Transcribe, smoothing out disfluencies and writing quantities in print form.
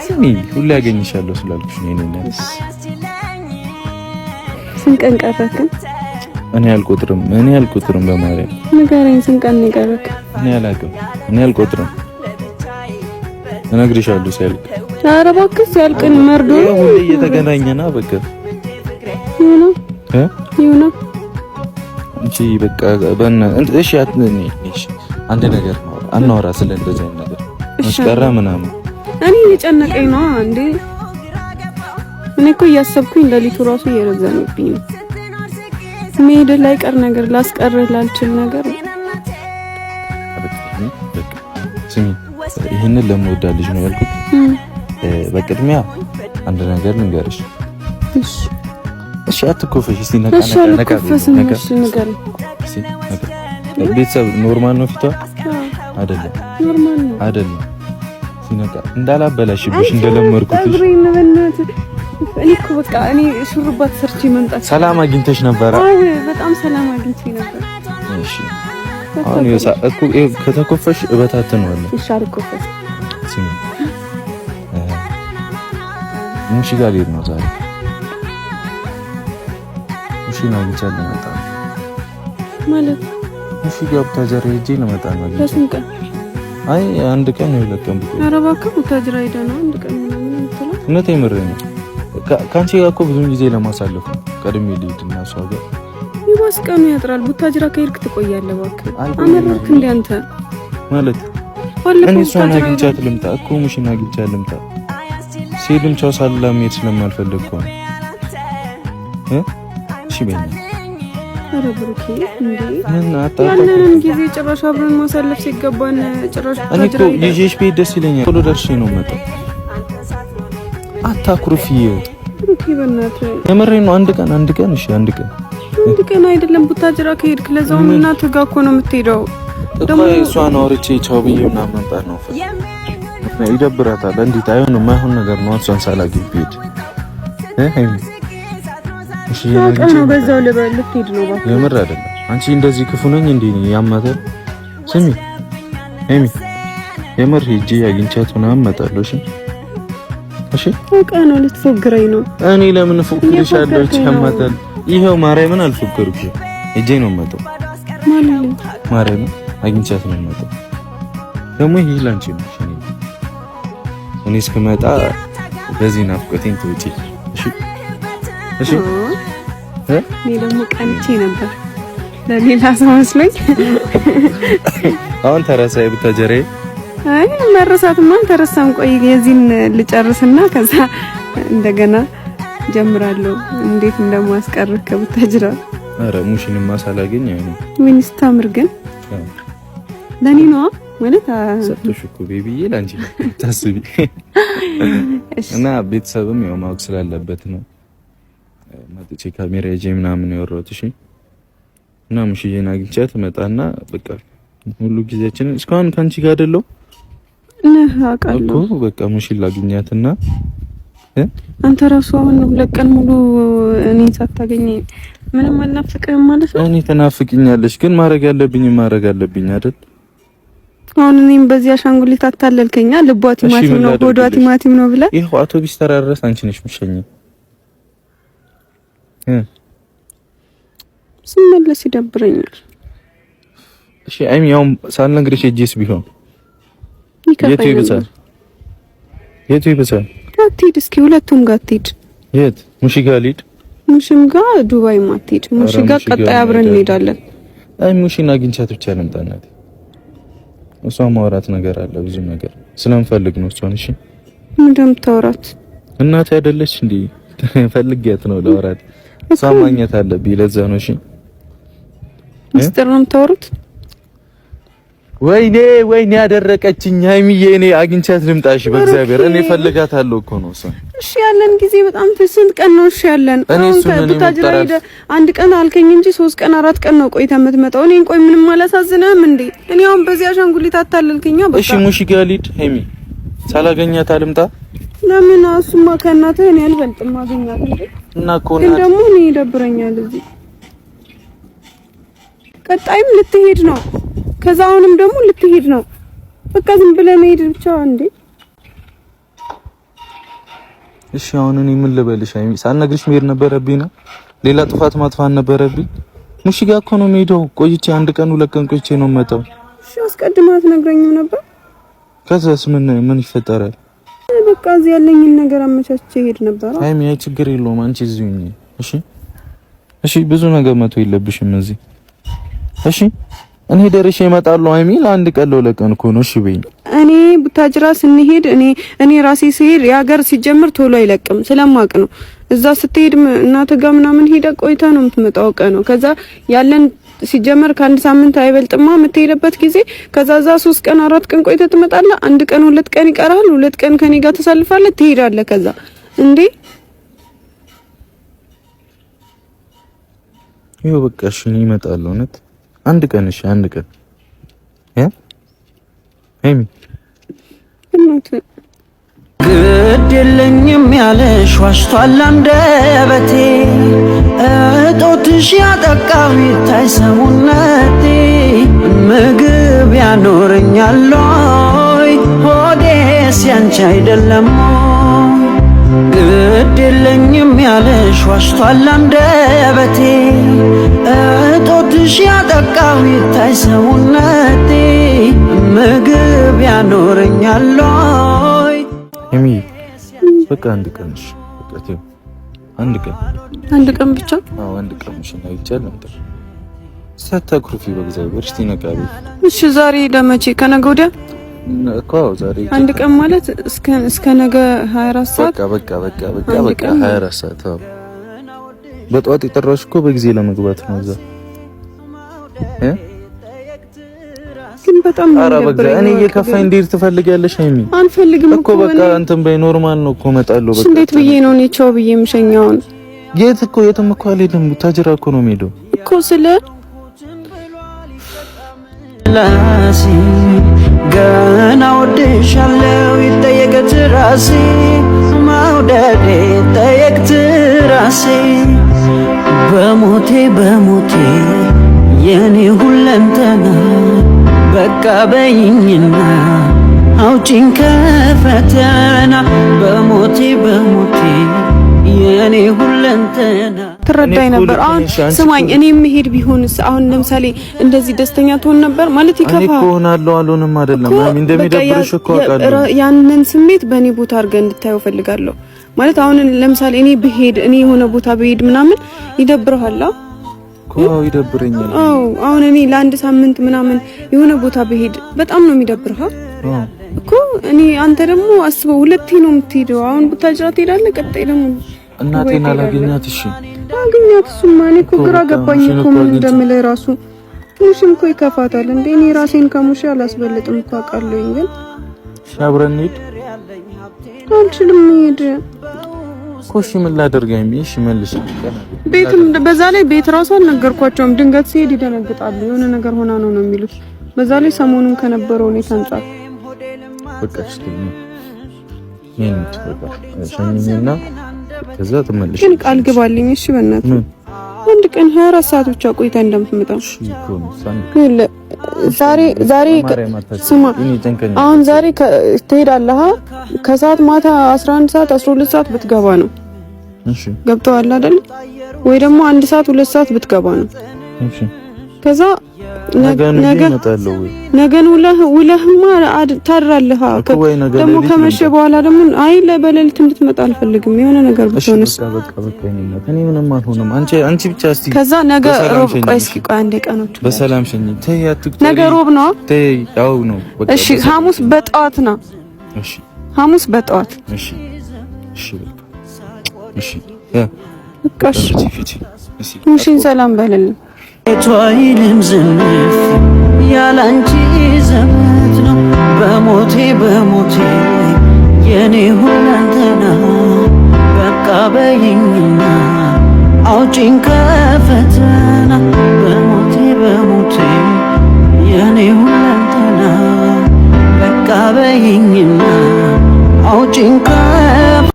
ስሚ ሁሌ ያገኝሻለሁ ስላልኩሽ ነው እኔ ስንት ቀን ቀረክ? እኔ አልቆጥርም በማርያም ንገረኝ። ስንት ቀን ቀረክ? እኔ አላውቅም። እኔ አልቆጥርም። እነግርሻለሁ ሲያልቅ። ኧረ እባክህ ሲያልቅን መርዶ ሁሌ እየተገናኘና በቃ ይሁን እንጂ በቃ እሺ አትነኝ። እሺ አንድ ነገር ነው አናወራ ስለ እንደዚህ አይነት ነገር መስቀራ ምናምን እኔ እየጨነቀኝ ነው እንዴ። እኔ እኮ እያሰብኩኝ ለሊቱ ራሱ እየረዘመብኝ ነው። መሄድ ላይ ቀር ነገር ላስቀርህ ላልችል ነገር ስሚ ይሄንን ለምወዳት ልጅ ነው ያልኩት። በቅድሚያ አንድ ነገር ልንገርሽ። እሺ አትኮፈሽ። እስቲ ነቃ ቤተሰብ ኖርማል ነው ፊቷ አይደለም? ኖርማል ነው አይደለም? ሲነቃ እንዳላበላሽብሽ እንደለመርኩት እኔ እኮ በቃ እኔ ሹሩባት ሰርቼ መምጣት ሰላም አግኝተሽ ነበር? አዎ በጣም ሰላም አግኝቼ ነበር። እሺ አሁን እኮ ከተኮፈሽ እበታተነዋለሁ። እሺ አልኮፈሽ። ስሚ ሙሽ ጋር ልሄድ ነው ዛሬ። ሙሽ ነው አግኝቻለሁ መጣ ማለት ሙሽ ጋር ታጀራ ሄጄ ልመጣ ነው። ለስንት ቀን? አይ አንድ ቀን ነው ለቀን ብቻ። ኧረ እባክህ ታጀራ ሄዳ ነው አንድ ቀን ነው የምትለው? እውነቴን የምሬን ነው። ካንቺ ጋር እኮ ብዙ ጊዜ ለማሳለፍ ነው ቀድሜ ልሂድና እሷ ጋር ይባስ ቀኑ ያጥራል። ቡታጅራ ከሄድክ ትቆያለህ። እባክህ አመረርክ እንደ አንተ ማለት እኔ እሷን አግኝቻት ልምጣ እኮ ሙሽን አግኝቻት ልምጣ ሲልም ቻው ሳላም መሄድ ስለማልፈልግ እኮ ነው። እሺ በእኛ ኧረ ብሩኬ እንዴ ያለንን ጊዜ ጭራሽ አብረን ማሳለፍ ሲገባን ጭራሽ ቡታጅራ እኔ እኮ ልጄሽ ቤት ደስ ይለኛል። ቶሎ ደርሼ ነው የምመጣው። አታኩርፊ ብሩኬ በእናትህ የምሬን ነው። አንድ ቀን እሺ አንድ ቀን አይደለም ቡታጅራ ከሄድክ ለዛውም እናትህ ጋር እኮ ነው የምትሄደው። ደግሞ እሷን አውርቼ ቻው ብዬ ምናምን መምጣት ነው። ይደብራታል። እንዴት አይሆንም? የማይሆን ነገር ነው። እሷን ሳላገኝ ብሄድ እሺ ነው በዛው ልትሄድ ነው ባክ። የምር አይደለም። አንቺ እንደዚህ ክፉ ነኝ እንዴ? ያማተር ስሚ ኤሚ የምር ሂጂ አግኝቻት ምናምን እመጣለሁ። እሺ በቃ ነው ልትፎግረኝ ነው። እኔ ለምን ፎግርሻለሁ? ቻማታል ይሄው ማርያምን አልፎገርኩሽ። ሂጂ ነው የምመጣው። ማርያምን አግኝቻት ነው የምመጣው። ደግሞ ይሄ ላንቺ ነው። እኔ እስክመጣ በዚህ ናፍቆቴን ትውጪ። እሺ እኔ ደግሞ ቀንቼ ነበር ለሌላ ሰው መስሎኝ። አሁን ተረሳይ ቡታጀሬ። አይ መረሳትማ ተረሳም። ቆይ የዚህን ልጨርስና ከዛ እንደገና ጀምራለሁ እንዴት እንደማስቀርህ ከቡታጅራ። አረ ሙሽንም ማሳላገኝ አይሆንም። ወይስ ታምር ግን ለኔ ነው ማለት ሰጥቶሽ እኮ ቤቢዬ ላንቺ ታስቢ። እና ቤተሰብም ያው ማወቅ ስላለበት ነው መጥቼ ካሜራ ይዤ ምናምን ያወራሁት። እሺ እና ሙሽዬን አግኝቻት መጣና በቃ ሁሉ ጊዜያችንን እስካሁን ካንቺ ጋር አይደለው አውቃለሁ እኮ በቃ ሙሽን ላግኛትና አንተ ራሱ አሁን ሁለት ቀን ሙሉ እኔን ሳታገኝ ምንም አልናፍቅህም ማለት ነው? እኔ ተናፍቅኛለሽ፣ ግን ማድረግ አለብኝ አይደል? አሁን እኔም በዚህ አሻንጉሊት አታለልከኛ። ልቧ ቲማቲም ነው ሆዷ ቲማቲም ነው ብለህ ይሄ አውቶቢስ ተራረስ አንቺ ነሽ የምትሸኘው። ስመለስ ይደብረኛል። እሺ አይም ያው ሳልነግርሽ እጄስ ቢሆን የቱ ይብሳል? አትሂድ እስኪ ሁለቱም ጋር አትሂድ። የት ሙሺ ጋር ልሂድ? ሙሺም ጋር ዱባይ ማትሂድ? ሙሺ ጋር ቀጣይ አብረን እንሄዳለን። አይ ሙሺን አግኝቻት ብቻ ልምጣ እናቴ። እሷ ማውራት ነገር አለ ብዙ ነገር ስለምፈልግ ነው እሷን። እሺ ምንድነው የምታወራት? እናቴ አይደለች እንዴ? ፈልጊያት ነው ለወራት። እሷ ማግኘት አለብኝ ለዛ ነው። እሺ ሚስጥር ነው የምታወሩት? ወይኔ ያደረቀችኝ ሃይሚዬ። እኔ አግኝቻት ልምጣሽ በእግዚአብሔር። እኔ ፈልጋታለሁ እኮ ነው እሷ። እሺ ያለን ጊዜ በጣም ስንት ቀን ነው? እሺ ያለን ቡታጅራ ሄደ አንድ ቀን አልከኝ እንጂ 3 ቀን 4 ቀን ነው ቆይታ የምትመጣው። እኔን ቆይ ምንም አላሳዝነህም እንዴ? እኔ አሁን በዚህ አሻንጉሊት አታለልከኛ በቃ። እሺ ሙሺ ጋር ልሂድ ሃይሚ፣ ሳላገኛት አልምጣ? ለምን? እሱማ ከእናትህ እኔ አልበልጥም አገኛት እንዴ? እና እኮ ግን ደግሞ እኔ ይደብረኛል እዚህ። ቀጣይም ልትሄድ ነው ከዛ አሁንም ደግሞ ልትሄድ ነው። በቃ ዝም ብለህ መሄድ ብቻ እንዴ? እሺ አሁን እኔ ምን ልበልሽ? አይሚ ሳልነግርሽ መሄድ ነበረብኝ ነው? ሌላ ጥፋት ማጥፋት ነበረብኝ? ሙሽ ጋር እኮ ነው የምሄደው። ቆይቼ አንድ ቀን ሁለት ቀን ቆይቼ ነው የምመጣው። እሺ አስቀድመህ አትነግረኝም ነበር? ከዛስ ምን ይፈጠራል? በቃ እዚህ ያለኝን ነገር አመቻችቼ ሄድ ነበር። አይሚ አይ ችግር የለውም አንቺ እዚሁ ነኝ። እሺ እሺ ብዙ ነገር መቶ የለብሽም እዚህ። እሺ እኔ ደርሼ እመጣለሁ። አይሚ ለአንድ ቀን ለሁለት ቀን እኮ ነው። እሺ በይኝ። እኔ ቡታጅራ ስንሄድ እኔ ራሴ ስሄድ የሀገር ሲጀምር ቶሎ አይለቅም ስለማቅ ነው። እዛ ስትሄድ እናት ጋር ምናምን ሄዳ ቆይታ ነው የምትመጣው ቀን ነው። ከዛ ያለን ሲጀመር ከአንድ ሳምንት አይበልጥማ የምትሄድበት ጊዜ። ከዛ እዛ 3 ቀን 4 ቀን ቆይታ ትመጣለህ። አንድ ቀን 2 ቀን ይቀራል። 2 ቀን ከኔ ጋር ተሳልፋለህ ትሄዳለህ። ከዛ እንዴ ይኸው በቃ እሺ እኔ እመጣለሁ። እውነት አንድ ቀን እሺ አንድ ቀን አይሚ ግድ የለኝም ያለሽ ዋሽቷል አንደበቴ እጦትሽ ያጠቃው ይታይ ሰውነቴ ምግብ ያኖረኛል ወይ ሆዴስ ያንቺ አይደለም ግድ የለኝም ያለሽ ዋሽቷል አንደበቴ እጦትሽ ያጠቃው ይታይ ሰውነቴ ምግብ ያኖረኛል ወይ ኤሚ በቃ አንድ ቀን እሺ በቃ ተይው አንድ ቀን ብቻ አዎ አንድ ቀን እሺ ነው ይቻላል እንዴ ሳታኩርፊ በእግዚአብሔር እስቲ ነቃቢ እሺ ዛሬ ደመቼ ከነገ ወዲያ እኮ ዛሬ አንድ ቀን ማለት እስከ ነገ 24 ሰዓት በቃ 24 ሰዓት አዎ በጠዋት የጠራሽ እኮ በጊዜ ለመግባት ነው እዛ ግን በጣም እኔ እየከፋኝ እንዴት ትፈልጊያለሽ? አይሚ አንፈልግም እኮ በቃ እንትን በይ ኖርማል ነው እኮ እመጣለሁ በቃ እንዴት ብዬ ነው እኔ ቻው ብዬ የምሸኛው? የትም እኮ አልሄድም ቡታጅራ እኮ ነው የምሄደው እኮ ስለ ላሲ ገና ወድሻለሁ ይጠየቅ ራሴ መውደዴ ይጠየቅ ራሴ በሞቴ የኔ ሁለንተና በቃ በይኝና አውጪኝ ከፈተና በሞቴ የኔ ሁለንተና ትረዳኝ ነበር። አሁን ስማኝ እኔ መሄድ ቢሆንስ አሁን ለምሳሌ እንደዚህ ደስተኛ ትሆን ነበር ማለት ይከፋ እኔ እኮ ሆናለሁ አልሆንም አይደለም ማሚ እንደሚደብርሽ እኮ አውቃለሁ። ያንን ስሜት በእኔ ቦታ አድርገህ እንድታየው ፈልጋለሁ ማለት አሁን ለምሳሌ እኔ የሆነ ቦታ ብሄድ ምናምን ይደብርሃል እኮ ይደብረኛል። አሁን እኔ ለአንድ ሳምንት ምናምን የሆነ ቦታ ብሄድ በጣም ነው የሚደብርህ እኮ እኔ አንተ ደግሞ አስበው ሁለቴ ነው የምትሄደው። አሁን ቡታጅራ ትሄዳለህ ቀጣይ ደግሞ እናቴን አላገኛት እሺ አገኛት እሱማ እኔ እኮ ግራ ገባኝ እኮ ምን እንደምልህ ራሱ ሙሽም እኮ ይከፋታል እንዴ እኔ ራሴን ከሙሽ አላስበልጥም እኮ አውቃለሁ ግን አብረን እንሂድ አልችልም መሄድ ኮሽ ምን ላደርጋኝ እሺ መልስ ቤትም በዛ ላይ ቤት ራሱ አልነገርኳቸውም ድንገት ሲሄድ ይደነግጣሉ የሆነ ነገር ሆና ነው የሚሉት በዛ ላይ ሰሞኑን ከነበረው ሁኔታ አንፃር በቃ እሺ በቃ ሸኝኝና ከዛ ትመለሽ ግን ቃል ግባልኝ እሺ በእናትህ አንድ ቀን 24 ሰዓት ብቻ ቆይታ እንደምትመጣ እሺ ዛሬ ስማ አሁን ዛሬ ትሄዳለህ ከሰዓት ማታ 11 ሰዓት 12 ሰዓት ብትገባ ነው እሺ ገብተዋል አይደል ወይ ደግሞ 1 ሰዓት 2 ሰዓት ብትገባ ነው እሺ ከዛ ነገን ውለህማ ታድራለህ ደግሞ ከመሸ በኋላ ደግሞ አይ ለበለሊት እንድትመጣ አልፈልግም የሆነ ነገር ብትሆንስ በቃ እኔ ምንም አልሆንም አንቺ ብቻ እስቲ ከዛ ነገ ሮብ ቆይ እስኪ ቆይ አንዴ ቀኖች በሰላም ሸኝ ተይ አትቁጠሪ ነገ ሮብ ነው ተይ ያው ነው በቃ እሺ ሐሙስ በጠዋት ነው እሺ ሐሙስ በጠዋት እሺ በቃ እሺ በቃ እሺ ሙሽን ሰላም በልልኝ ቷይልም ዝንፍ ያላንቺ ዘመት ነው በሞቴ የኔ ሁለንተና በቃ በይኝና አውጪኝ ከፈተና በሞቴ የኔ ሁለንተና በቃ በይኝና አውጪኝ